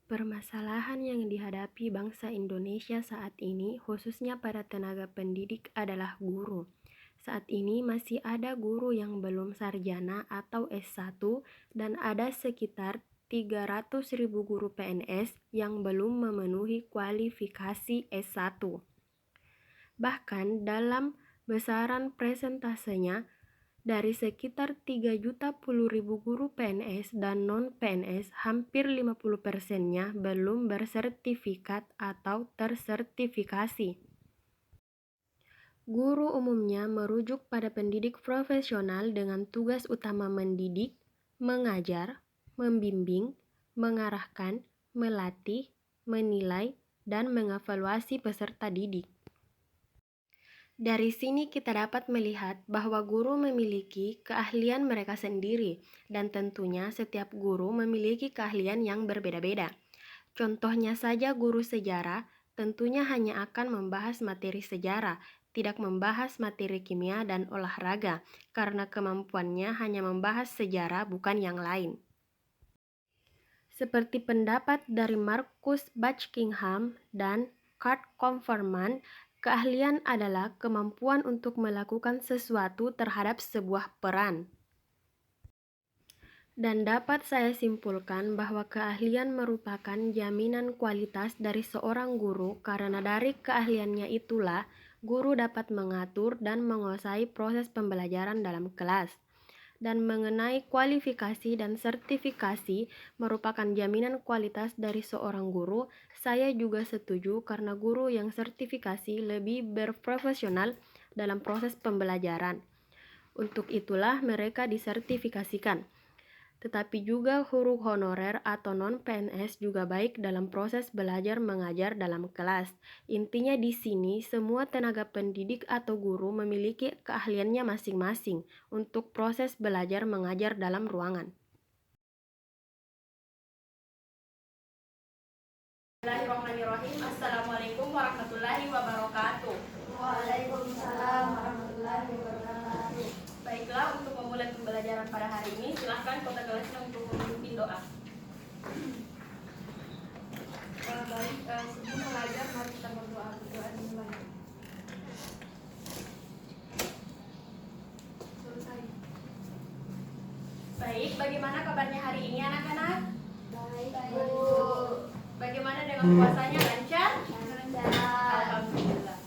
Permasalahan yang dihadapi bangsa Indonesia saat ini, khususnya para tenaga pendidik, adalah guru. Saat ini masih ada guru yang belum sarjana atau S1 dan ada sekitar 300.000 guru PNS yang belum memenuhi kualifikasi S1. Bahkan dalam besaran presentasenya, dari sekitar 3.010.000 guru PNS dan non-PNS, hampir 50%-nya belum bersertifikat atau tersertifikasi. Guru umumnya merujuk pada pendidik profesional dengan tugas utama mendidik, mengajar, membimbing, mengarahkan, melatih, menilai, dan mengevaluasi peserta didik. Dari sini kita dapat melihat bahwa guru memiliki keahlian mereka sendiri, dan tentunya setiap guru memiliki keahlian yang berbeda-beda. Contohnya saja guru sejarah tentunya hanya akan membahas materi sejarah, tidak membahas materi kimia dan olahraga, karena kemampuannya hanya membahas sejarah bukan yang lain. Seperti pendapat dari Marcus Buckingham dan Kurt Konferman, keahlian adalah kemampuan untuk melakukan sesuatu terhadap sebuah peran. Dan dapat saya simpulkan bahwa keahlian merupakan jaminan kualitas dari seorang guru, karena dari keahliannya itulah guru dapat mengatur dan menguasai proses pembelajaran dalam kelas. Dan mengenai kualifikasi dan sertifikasi merupakan jaminan kualitas dari seorang guru, saya juga setuju karena guru yang sertifikasi lebih berprofesional dalam proses pembelajaran. Untuk itulah mereka disertifikasikan. Tetapi juga guru honorer atau non-PNS juga baik dalam proses belajar mengajar dalam kelas. Intinya di sini semua tenaga pendidik atau guru memiliki keahliannya masing-masing untuk proses belajar mengajar dalam ruangan. Bismillahirrahmanirrahim. Assalamualaikum warahmatullahi wabarakatuh. Waalaikumsalam warahmatullahi wabarakatuh. Baiklah, untuk memulai pembelajaran pada hari ini, silahkan kota kelasnya untuk memimpin doa. Sebelum mengajar, mari kita berdoa. Berdoa dimulai. Selesai. Baik, bagaimana kabarnya hari ini anak-anak? Baik, Bu. Bagaimana dengan puasanya, lancar? Alhamdulillah.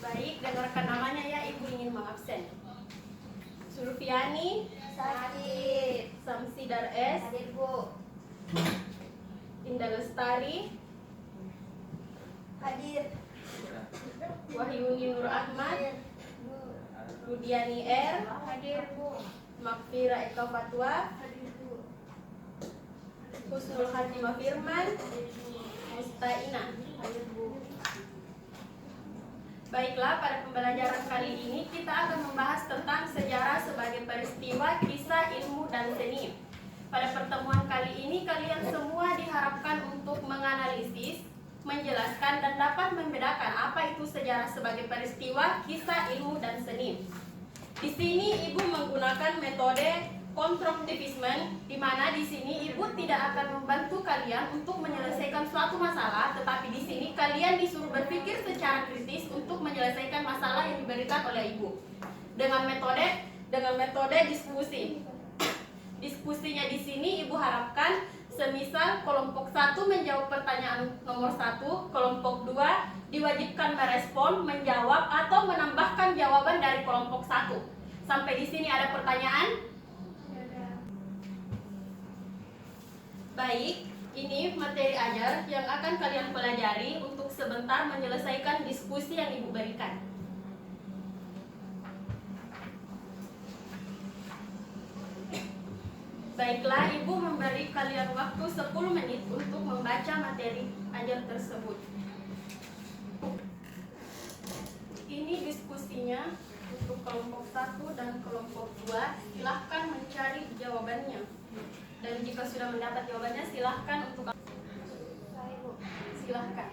Baik, dengarkan namanya ya, Ibu ingin mengabsen. Sulfiani Sakit. Samsidar S, Hadir, Bu. Indah Lestari, Hadir. Wahyuni Nur Ahmad, Bu. Rudiani R, Hadir, Bu. Makfira Eka Fatwa, Hadir, Bu. Husnul Khatimah Firman, Hadir, Bu. Mustaina. Hadir, Bu. Baiklah, pada pembelajaran kali ini kita akan membahas tentang sejarah sebagai peristiwa, kisah, ilmu, dan seni. Pada pertemuan kali ini kalian semua diharapkan untuk menganalisis, menjelaskan, dan dapat membedakan apa itu sejarah sebagai peristiwa, kisah, ilmu, dan seni. Di sini Ibu menggunakan metode konstruktivisme, di mana di sini Ibu tidak akan membantu kalian untuk menyelesaikan suatu masalah, tetapi di sini kalian disuruh berpikir secara kritis untuk menyelesaikan masalah yang diberikan oleh Ibu dengan metode diskusi. Diskusinya di sini Ibu harapkan semisal kelompok 1 menjawab pertanyaan nomor 1, kelompok 2 diwajibkan merespon, menjawab, atau menambahkan jawaban dari kelompok 1. Sampai di sini ada pertanyaan? Baik, ini materi ajar yang akan kalian pelajari untuk sebentar menyelesaikan diskusi yang Ibu berikan. Baiklah, Ibu memberi kalian waktu 10 menit untuk membaca materi ajar tersebut. Ini diskusinya untuk kelompok 1 dan kelompok 2. Silahkan mencari jawabannya. Dan jika sudah mendapat jawabannya, silahkan untuk silahkan.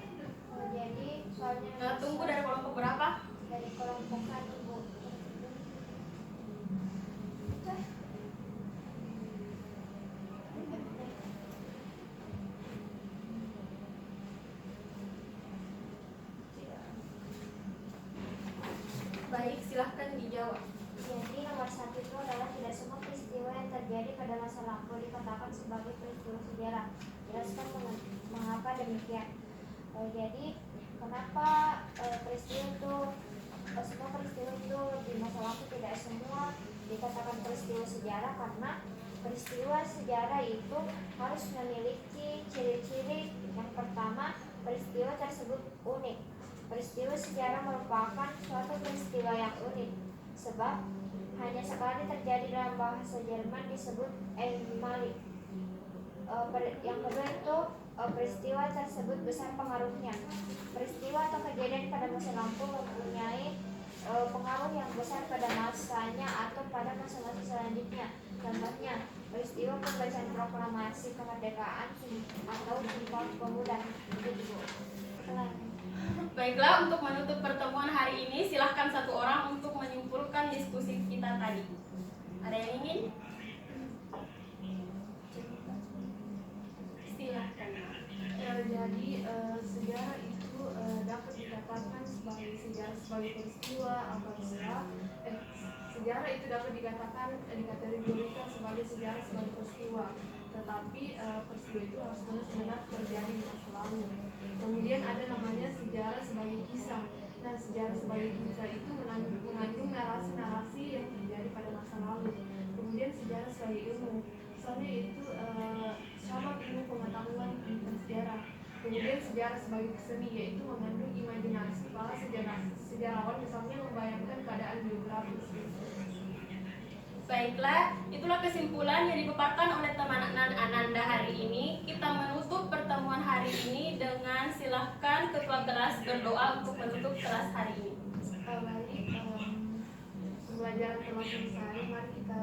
Jadi soalnya Nah, tunggu dari kelompok berapa? dari kelompok 1, Bu. Silahkan dijawab. Jadi nomor 1 itu adalah tidak semua peristiwa yang terjadi pada masa lampau dikatakan sebagai peristiwa sejarah. Jelaskan mengapa demikian. Jadi kenapa peristiwa itu semua peristiwa itu di masa lampau tidak semua dikatakan peristiwa sejarah, karena peristiwa sejarah itu harus memiliki ciri-ciri. Yang pertama, peristiwa tersebut unik. Peristiwa sejarah merupakan suatu peristiwa yang unik, sebab hanya sekali terjadi. Dalam bahasa Jerman disebut einmalig. Yang kedua itu peristiwa tersebut besar pengaruhnya. Peristiwa atau kejadian pada masa lampau mempunyai pengaruh yang besar pada masanya atau pada masa-masa selanjutnya. Contohnya, peristiwa pembacaan proklamasi kemerdekaan atau Sumpah Pemuda. Begitu, Bu. Baiklah, untuk menutup pertemuan hari ini, silahkan satu orang untuk menyimpulkan diskusi kita tadi. Ada yang ingin? Silahkan. Jadi sejarah itu dapat dikatakan sebagai sejarah sebagai peristiwa apabila sejarah itu dapat dikatakan dikategorikan sebagai sejarah sebagai peristiwa, tetapi peristiwa itu harus benar-benar terjadi di masa lalu. Kemudian ada namanya sejarah sebagai kisah. Nah, sejarah sebagai kisah itu mengandung narasi-narasi yang terjadi pada masa lalu. Kemudian sejarah sebagai ilmu, soalnya itu sama ilmu pengetahuan tentang sejarah. Kemudian sejarah sebagai seni, yaitu mengandung imajinasi para sejarawan, misalnya membayangkan keadaan geografis. Baiklah, itulah kesimpulan yang dipaparkan oleh teman Ananda hari ini. Kita menutup pertemuan hari ini dengan silahkan ketua kelas berdoa untuk menutup kelas hari ini. Baik, pembelajaran telah selesai. Mari kita